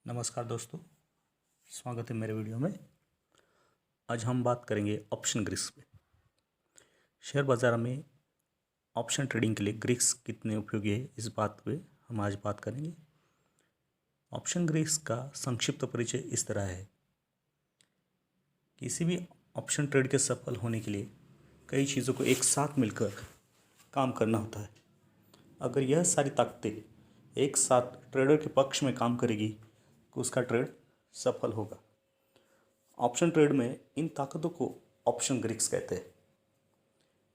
नमस्कार दोस्तों, स्वागत है मेरे वीडियो में। आज हम बात करेंगे ऑप्शन ग्रिक्स पे। शेयर बाज़ार में ऑप्शन ट्रेडिंग के लिए ग्रिक्स कितने उपयोगी है, इस बात पे हम आज बात करेंगे। ऑप्शन ग्रिक्स का संक्षिप्त परिचय इस तरह है। किसी भी ऑप्शन ट्रेड के सफल होने के लिए कई चीज़ों को एक साथ मिलकर काम करना होता है। अगर यह सारी ताकतें एक साथ ट्रेडर के पक्ष में काम करेगी तो उसका ट्रेड सफल होगा। ऑप्शन ट्रेड में इन ताकतों को ऑप्शन ग्रिक्स कहते हैं।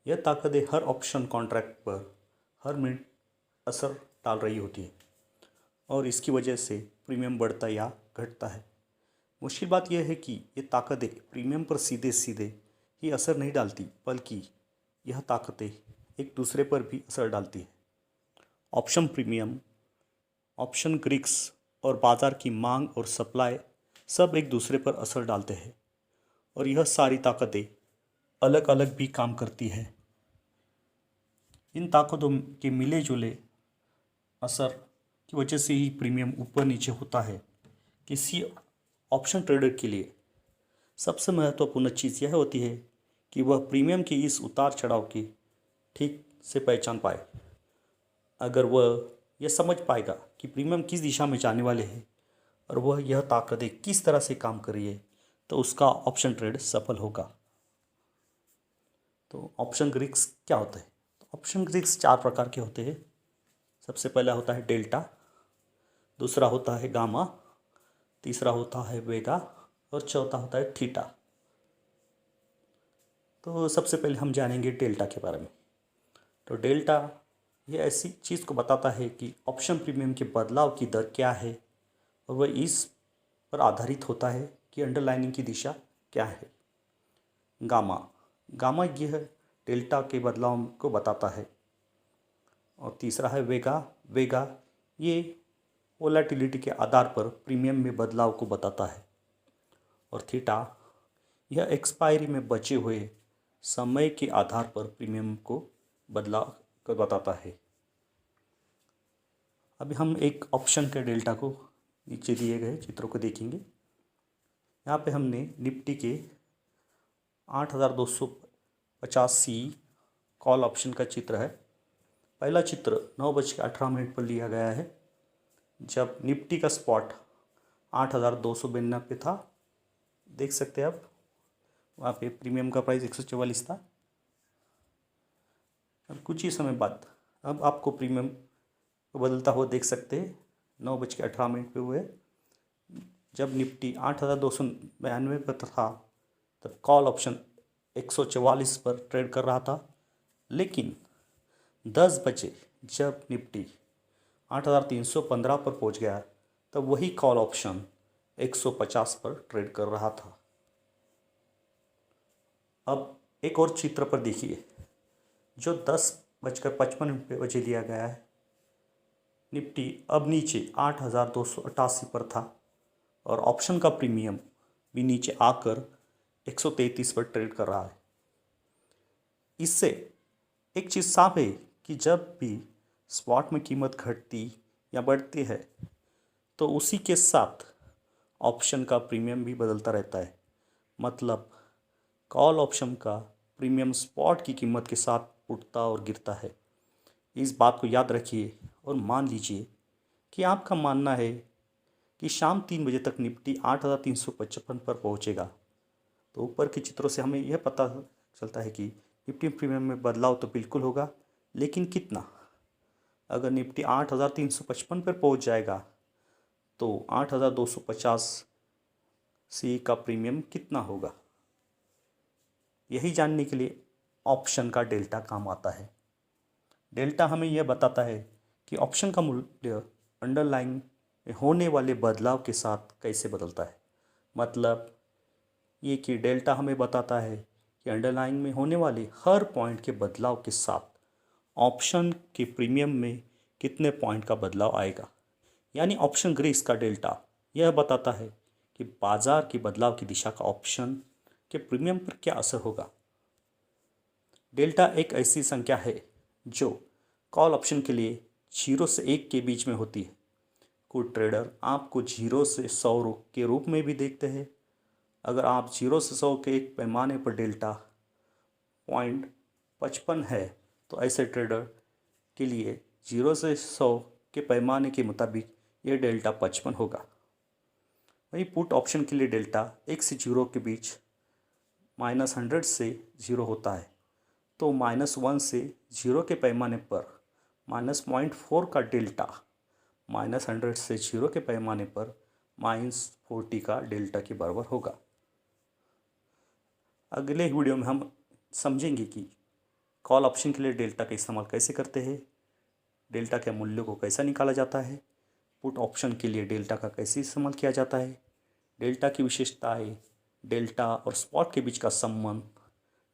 यह ताकतें हर ऑप्शन कॉन्ट्रैक्ट पर हर मिनट असर डाल रही होती है और इसकी वजह से प्रीमियम बढ़ता या घटता है। मुश्किल बात यह है कि ये ताकतें प्रीमियम पर सीधे सीधे ही असर नहीं डालती, बल्कि यह ताकतें एक दूसरे पर भी असर डालती है। ऑप्शन प्रीमियम, ऑप्शन ग्रिक्स और बाज़ार की मांग और सप्लाई सब एक दूसरे पर असर डालते हैं और यह सारी ताकतें अलग अलग भी काम करती है। इन ताकतों के मिले जुले असर की वजह से ही प्रीमियम ऊपर नीचे होता है। किसी ऑप्शन ट्रेडर के लिए सबसे महत्वपूर्ण चीज़ यह होती है कि वह प्रीमियम की इस उतार चढ़ाव की ठीक से पहचान पाए। अगर वह यह समझ पाएगा कि प्रीमियम किस दिशा में जाने वाले हैं और वह यह ताकतें किस तरह से काम कर रही है, तो उसका ऑप्शन ट्रेड सफल होगा। तो ऑप्शन ग्रिक्स क्या होता है? तो ऑप्शन ग्रिक्स 4 प्रकार के होते हैं। सबसे पहला होता है डेल्टा, दूसरा होता है गामा, तीसरा होता है वेगा और चौथा होता है थीटा। तो सबसे पहले हम जानेंगे डेल्टा के बारे में। तो डेल्टा ये ऐसी चीज़ को बताता है कि ऑप्शन प्रीमियम के बदलाव की दर क्या है और वह इस पर आधारित होता है कि अंडरलाइनिंग की दिशा क्या है। गामा गामा यह डेल्टा के बदलाव को बताता है। और तीसरा है वेगा वेगा ये वोलेटिलिटी के आधार पर प्रीमियम में बदलाव को बताता है। और थीटा यह एक्सपायरी में बचे हुए समय के आधार पर प्रीमियम को बदलाव को बताता है। अभी हम एक ऑप्शन के डेल्टा को नीचे दिए गए चित्रों को देखेंगे। यहाँ पे हमने निफ्टी के 8250 कॉल ऑप्शन का चित्र है। पहला चित्र 9:18 पर लिया गया है, जब निफ्टी का स्पॉट 8292 पे था। देख सकते हैं आप, वहाँ पे प्रीमियम का प्राइस 144 था। अब कुछ ही समय बाद अब आपको प्रीमियम को बदलता हुआ देख सकते हैं। 9:18 पे हुए जब निफ्टी 8292 पर था, तब कॉल ऑप्शन 144 पर ट्रेड कर रहा था। लेकिन 10 बजे जब निफ्टी 8315 पर पहुंच गया, तब वही कॉल ऑप्शन 150 पर ट्रेड कर रहा था। अब एक और चित्र पर देखिए, जो 10:55 बजे लिया गया है। निफ्टी अब नीचे 8288 पर था और ऑप्शन का प्रीमियम भी नीचे आकर 133 पर ट्रेड कर रहा है। इससे एक चीज़ साफ है कि जब भी स्पॉट में कीमत घटती या बढ़ती है, तो उसी के साथ ऑप्शन का प्रीमियम भी बदलता रहता है। मतलब कॉल ऑप्शन का प्रीमियम स्पॉट की कीमत के साथ उठता और गिरता है। इस बात को याद रखिए और मान लीजिए कि आपका मानना है कि शाम 3 बजे तक निफ्टी 8355 पर पहुंचेगा। तो ऊपर के चित्रों से हमें यह पता चलता है कि निफ्टी प्रीमियम में बदलाव तो बिल्कुल होगा, लेकिन कितना? अगर निफ्टी 8355 पर पहुंच जाएगा तो 8250 सी का प्रीमियम कितना होगा? यही जानने के लिए ऑप्शन का डेल्टा काम आता है। डेल्टा हमें यह बताता है कि ऑप्शन का मूल्य अंडरलाइन में होने वाले बदलाव के साथ कैसे बदलता है। मतलब ये कि डेल्टा हमें बताता है कि अंडरलाइन में होने वाले हर पॉइंट के बदलाव के साथ ऑप्शन के प्रीमियम में कितने पॉइंट का बदलाव आएगा। यानी ऑप्शन ग्रिक्स का डेल्टा यह बताता है कि बाजार के बदलाव की दिशा का ऑप्शन के प्रीमियम पर क्या असर होगा। डेल्टा एक ऐसी संख्या है जो कॉल ऑप्शन के लिए 0 से 1 के बीच में होती है कुछ ट्रेडर आपको 0 से 100 के रूप में भी देखते हैं। अगर आप 0 से 100 के एक पैमाने पर डेल्टा 0.55 है तो ऐसे ट्रेडर के लिए 0 से 100 के पैमाने के मुताबिक ये डेल्टा 55 होगा। वहीं पुट ऑप्शन के लिए डेल्टा 1 से 0 के बीच -100 से 0 होता है, तो -1 से 0 के पैमाने पर -0.4 का डेल्टा -100 से 0 के पैमाने पर -40 का डेल्टा के बराबर होगा। अगले वीडियो में हम समझेंगे कि कॉल ऑप्शन के लिए डेल्टा का इस्तेमाल कैसे करते हैं, डेल्टा के मूल्यों को कैसा निकाला जाता है, पुट ऑप्शन के लिए डेल्टा का कैसे इस्तेमाल किया जाता है, डेल्टा की विशेषताएं, डेल्टा और स्पॉट के बीच का संबंध,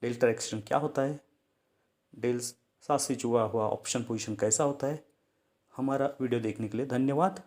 डेल्टा एक्सचेंज क्या होता है, डेल्टा से जुड़ा हुआ ऑप्शन पोजीशन कैसा होता है। हमारा वीडियो देखने के लिए धन्यवाद।